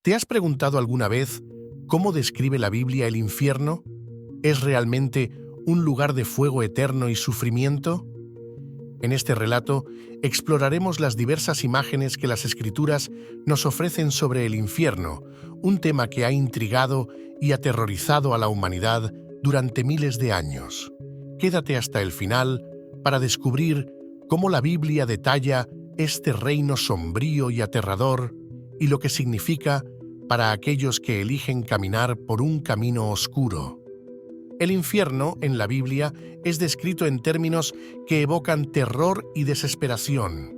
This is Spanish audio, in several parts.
¿Te has preguntado alguna vez cómo describe la Biblia el infierno? ¿Es realmente un lugar de fuego eterno y sufrimiento? En este relato exploraremos las diversas imágenes que las Escrituras nos ofrecen sobre el infierno, un tema que ha intrigado y aterrorizado a la humanidad durante miles de años. Quédate hasta el final para descubrir cómo la Biblia detalla este reino sombrío y aterrador y lo que significa para aquellos que eligen caminar por un camino oscuro. El infierno, en la Biblia, es descrito en términos que evocan terror y desesperación.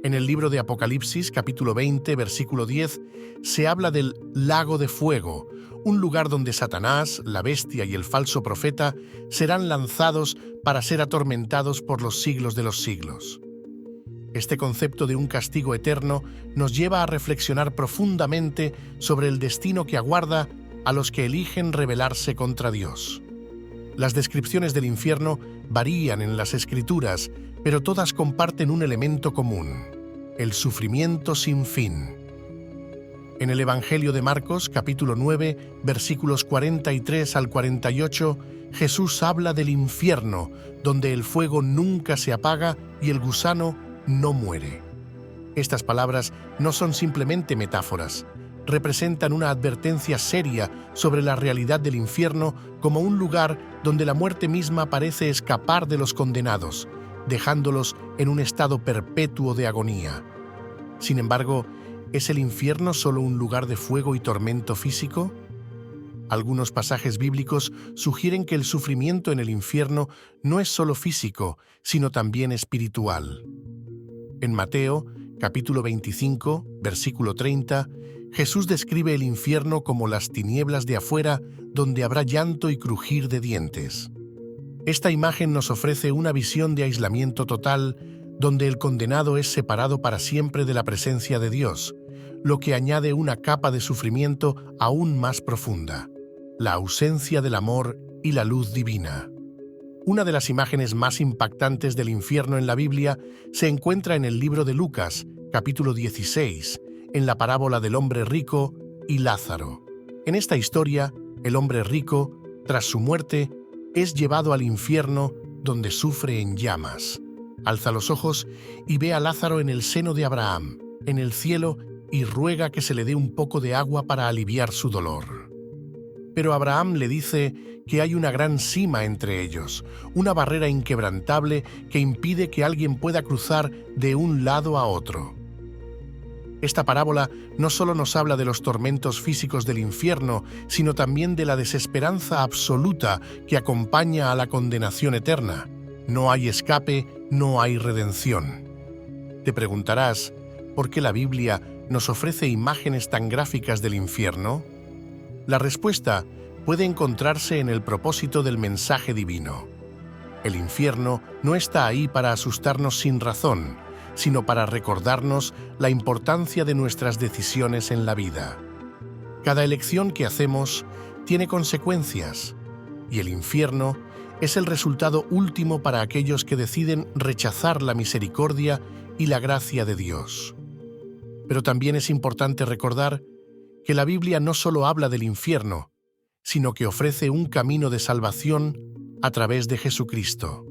En el libro de Apocalipsis, capítulo 20, versículo 10, se habla del lago de fuego, un lugar donde Satanás, la bestia y el falso profeta serán lanzados para ser atormentados por los siglos de los siglos. Este concepto de un castigo eterno nos lleva a reflexionar profundamente sobre el destino que aguarda a los que eligen rebelarse contra Dios. Las descripciones del infierno varían en las Escrituras, pero todas comparten un elemento común: el sufrimiento sin fin. En el Evangelio de Marcos, capítulo 9, versículos 43 al 48, Jesús habla del infierno, donde el fuego nunca se apaga y el gusano no muere. Estas palabras no son simplemente metáforas. Representan una advertencia seria sobre la realidad del infierno como un lugar donde la muerte misma parece escapar de los condenados, dejándolos en un estado perpetuo de agonía. Sin embargo, ¿es el infierno solo un lugar de fuego y tormento físico? Algunos pasajes bíblicos sugieren que el sufrimiento en el infierno no es solo físico, sino también espiritual. En Mateo, capítulo 25, versículo 30, Jesús describe el infierno como las tinieblas de afuera, donde habrá llanto y crujir de dientes. Esta imagen nos ofrece una visión de aislamiento total, donde el condenado es separado para siempre de la presencia de Dios, lo que añade una capa de sufrimiento aún más profunda: la ausencia del amor y la luz divina. Una de las imágenes más impactantes del infierno en la Biblia se encuentra en el libro de Lucas, capítulo 16, en la parábola del hombre rico y Lázaro. En esta historia, el hombre rico, tras su muerte, es llevado al infierno, donde sufre en llamas. Alza los ojos y ve a Lázaro en el seno de Abraham, en el cielo, y ruega que se le dé un poco de agua para aliviar su dolor. Pero Abraham le dice que hay una gran sima entre ellos, una barrera inquebrantable que impide que alguien pueda cruzar de un lado a otro. Esta parábola no solo nos habla de los tormentos físicos del infierno, sino también de la desesperanza absoluta que acompaña a la condenación eterna. No hay escape, no hay redención. Te preguntarás, ¿por qué la Biblia nos ofrece imágenes tan gráficas del infierno? La respuesta puede encontrarse en el propósito del mensaje divino. El infierno no está ahí para asustarnos sin razón, sino para recordarnos la importancia de nuestras decisiones en la vida. Cada elección que hacemos tiene consecuencias, y el infierno es el resultado último para aquellos que deciden rechazar la misericordia y la gracia de Dios. Pero también es importante recordar que la Biblia no solo habla del infierno, sino que ofrece un camino de salvación a través de Jesucristo.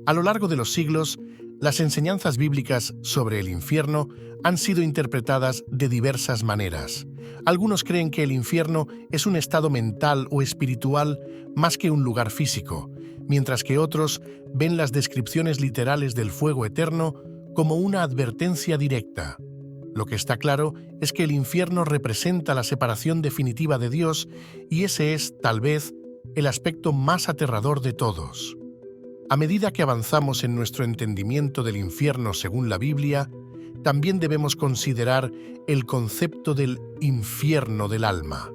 A lo largo de los siglos, las enseñanzas bíblicas sobre el infierno han sido interpretadas de diversas maneras. Algunos creen que el infierno es un estado mental o espiritual más que un lugar físico, mientras que otros ven las descripciones literales del fuego eterno como una advertencia directa. Lo que está claro es que el infierno representa la separación definitiva de Dios, y ese es, tal vez, el aspecto más aterrador de todos. A medida que avanzamos en nuestro entendimiento del infierno según la Biblia, también debemos considerar el concepto del infierno del alma.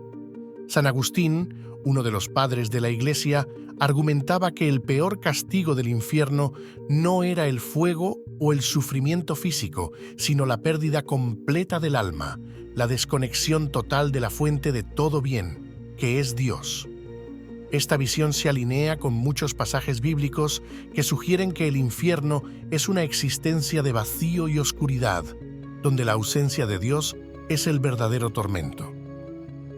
San Agustín, uno de los padres de la Iglesia, argumentaba que el peor castigo del infierno no era el fuego o el sufrimiento físico, sino la pérdida completa del alma, la desconexión total de la fuente de todo bien, que es Dios. Esta visión se alinea con muchos pasajes bíblicos que sugieren que el infierno es una existencia de vacío y oscuridad, donde la ausencia de Dios es el verdadero tormento.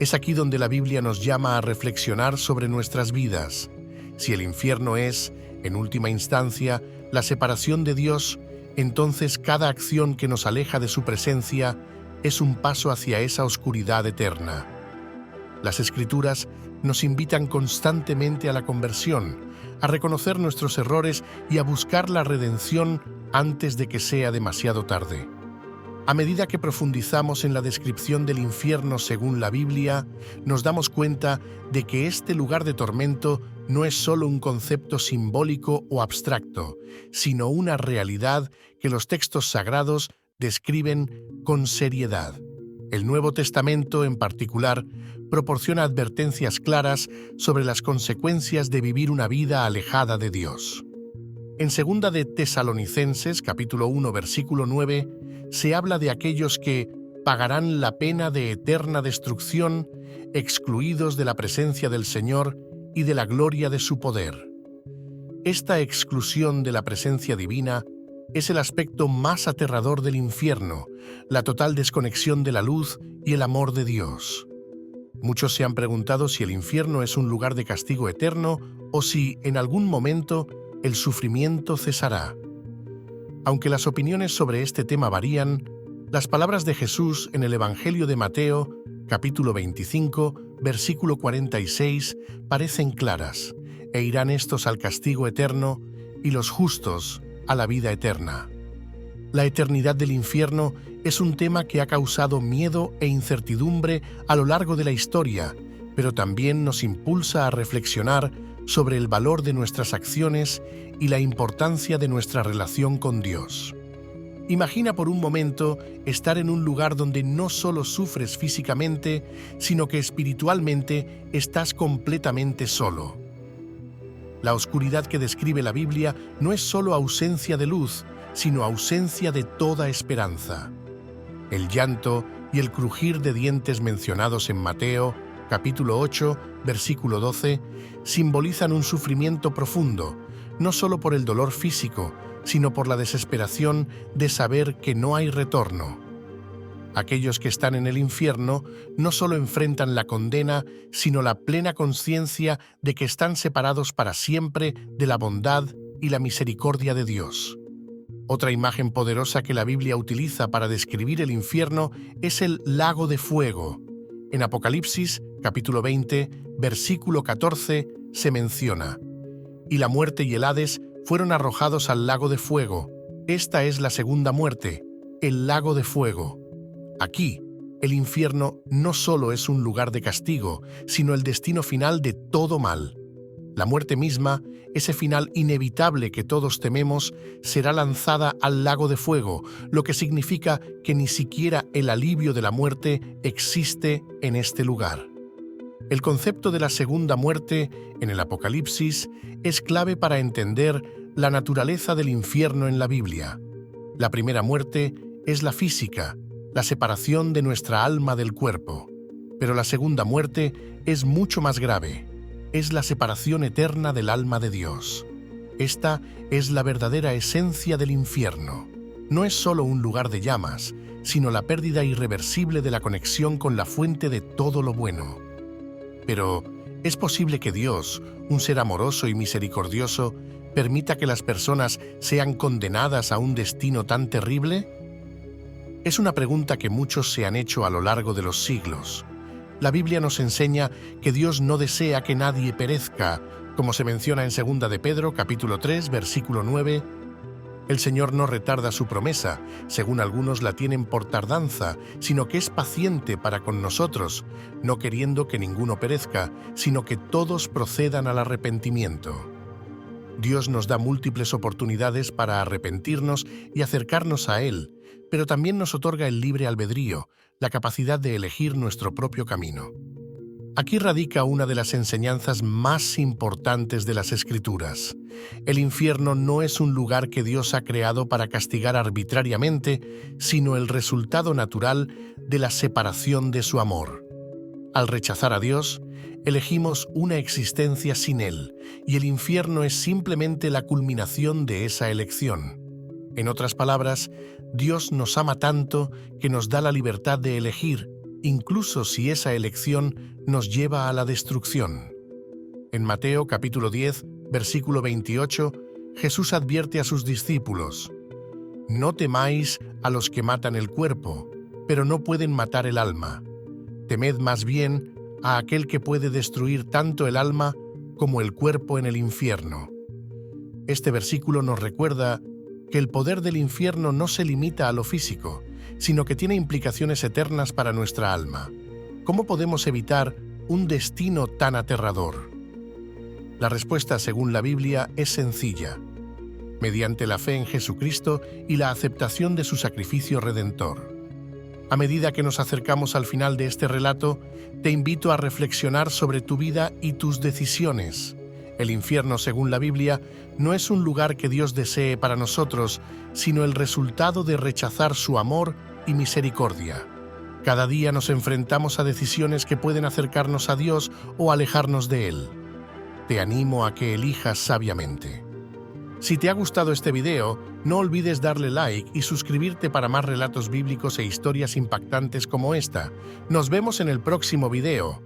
Es aquí donde la Biblia nos llama a reflexionar sobre nuestras vidas. Si el infierno es, en última instancia, la separación de Dios, entonces cada acción que nos aleja de su presencia es un paso hacia esa oscuridad eterna. Las Escrituras nos invitan constantemente a la conversión, a reconocer nuestros errores y a buscar la redención antes de que sea demasiado tarde. A medida que profundizamos en la descripción del infierno según la Biblia, nos damos cuenta de que este lugar de tormento no es solo un concepto simbólico o abstracto, sino una realidad que los textos sagrados describen con seriedad. El Nuevo Testamento, en particular, proporciona advertencias claras sobre las consecuencias de vivir una vida alejada de Dios. En 2 de Tesalonicenses, capítulo 1, versículo 9, se habla de aquellos que pagarán la pena de eterna destrucción, excluidos de la presencia del Señor y de la gloria de su poder. Esta exclusión de la presencia divina es el aspecto más aterrador del infierno, la total desconexión de la luz y el amor de Dios. Muchos se han preguntado si el infierno es un lugar de castigo eterno o si, en algún momento, el sufrimiento cesará. Aunque las opiniones sobre este tema varían, las palabras de Jesús en el Evangelio de Mateo, capítulo 25, versículo 46, parecen claras: e irán estos al castigo eterno y los justos a la vida eterna. La eternidad del infierno es un tema que ha causado miedo e incertidumbre a lo largo de la historia, pero también nos impulsa a reflexionar sobre el valor de nuestras acciones y la importancia de nuestra relación con Dios. Imagina por un momento estar en un lugar donde no solo sufres físicamente, sino que espiritualmente estás completamente solo. La oscuridad que describe la Biblia no es solo ausencia de luz, sino ausencia de toda esperanza. El llanto y el crujir de dientes mencionados en Mateo, capítulo 8, versículo 12, simbolizan un sufrimiento profundo, no solo por el dolor físico, sino por la desesperación de saber que no hay retorno. Aquellos que están en el infierno no solo enfrentan la condena, sino la plena conciencia de que están separados para siempre de la bondad y la misericordia de Dios. Otra imagen poderosa que la Biblia utiliza para describir el infierno es el lago de fuego. En Apocalipsis, capítulo 20, versículo 14, se menciona: «Y la muerte y el Hades fueron arrojados al lago de fuego. Esta es la segunda muerte, el lago de fuego». Aquí, el infierno no solo es un lugar de castigo, sino el destino final de todo mal. La muerte misma, ese final inevitable que todos tememos, será lanzada al lago de fuego, lo que significa que ni siquiera el alivio de la muerte existe en este lugar. El concepto de la segunda muerte en el Apocalipsis es clave para entender la naturaleza del infierno en la Biblia. La primera muerte es la física, la separación de nuestra alma del cuerpo. Pero la segunda muerte es mucho más grave. Es la separación eterna del alma de Dios. Esta es la verdadera esencia del infierno. No es solo un lugar de llamas, sino la pérdida irreversible de la conexión con la fuente de todo lo bueno. Pero, ¿es posible que Dios, un ser amoroso y misericordioso, permita que las personas sean condenadas a un destino tan terrible? Es una pregunta que muchos se han hecho a lo largo de los siglos. La Biblia nos enseña que Dios no desea que nadie perezca, como se menciona en 2 de Pedro, capítulo 3, versículo 9. El Señor no retarda su promesa, según algunos la tienen por tardanza, sino que es paciente para con nosotros, no queriendo que ninguno perezca, sino que todos procedan al arrepentimiento. Dios nos da múltiples oportunidades para arrepentirnos y acercarnos a Él, pero también nos otorga el libre albedrío, la capacidad de elegir nuestro propio camino. Aquí radica una de las enseñanzas más importantes de las Escrituras. El infierno no es un lugar que Dios ha creado para castigar arbitrariamente, sino el resultado natural de la separación de su amor. Al rechazar a Dios, elegimos una existencia sin Él, y el infierno es simplemente la culminación de esa elección. En otras palabras, Dios nos ama tanto que nos da la libertad de elegir, incluso si esa elección nos lleva a la destrucción. En Mateo capítulo 10, versículo 28, Jesús advierte a sus discípulos: «No temáis a los que matan el cuerpo, pero no pueden matar el alma. Temed más bien a aquel que puede destruir tanto el alma como el cuerpo en el infierno». Este versículo nos recuerda que el poder del infierno no se limita a lo físico, sino que tiene implicaciones eternas para nuestra alma. ¿Cómo podemos evitar un destino tan aterrador? La respuesta, según la Biblia, es sencilla: mediante la fe en Jesucristo y la aceptación de su sacrificio redentor. A medida que nos acercamos al final de este relato, te invito a reflexionar sobre tu vida y tus decisiones. El infierno, según la Biblia, no es un lugar que Dios desee para nosotros, sino el resultado de rechazar su amor y misericordia. Cada día nos enfrentamos a decisiones que pueden acercarnos a Dios o alejarnos de Él. Te animo a que elijas sabiamente. Si te ha gustado este video, no olvides darle like y suscribirte para más relatos bíblicos e historias impactantes como esta. Nos vemos en el próximo video.